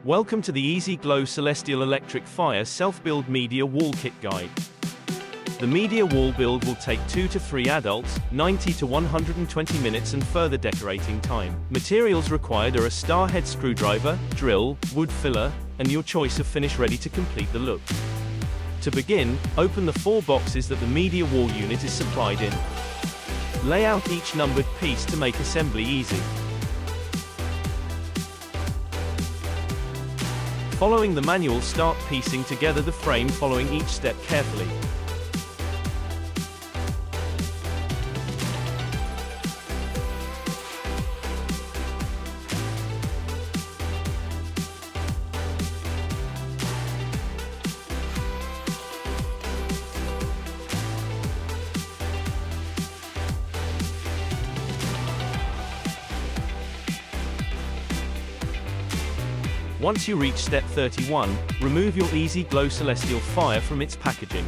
Welcome to the Ezee Glow Celestial Electric Fire Self-Build Media Wall Kit Guide. The media wall build will take 2 to 3 adults, 90 to 120 minutes and further decorating time. Materials required are a star head screwdriver, drill, wood filler, and your choice of finish ready to complete the look. To begin, open the 4 boxes that the media wall unit is supplied in. Lay out each numbered piece to make assembly easy. Following the manual, start piecing together the frame following each step carefully. Once you reach step 31, remove your Ezee Glow Celestial Fire from its packaging.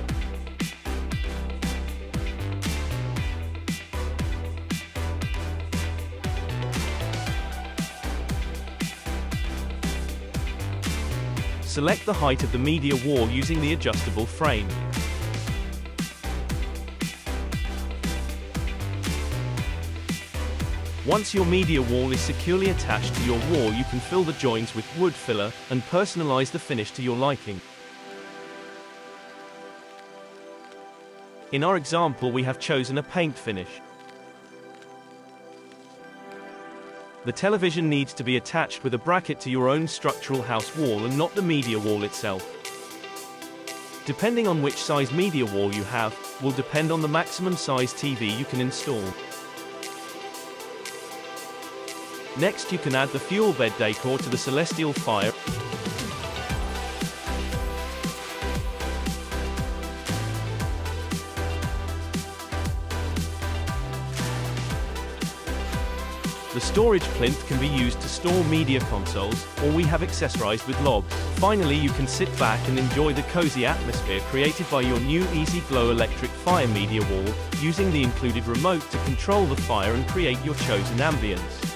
Select the height of the media wall using the adjustable frame. Once your media wall is securely attached to your wall, you can fill the joints with wood filler and personalize the finish to your liking. In our example, we have chosen a paint finish. The television needs to be attached with a bracket to your own structural house wall and not the media wall itself. Depending on which size media wall you have, will depend on the maximum size TV you can install. Next, you can add the fuel bed decor to the Celestial Fire. The storage plinth can be used to store media consoles, or we have accessorized with logs. Finally, you can sit back and enjoy the cozy atmosphere created by your new Ezee Glow Electric Fire media wall, using the included remote to control the fire and create your chosen ambience.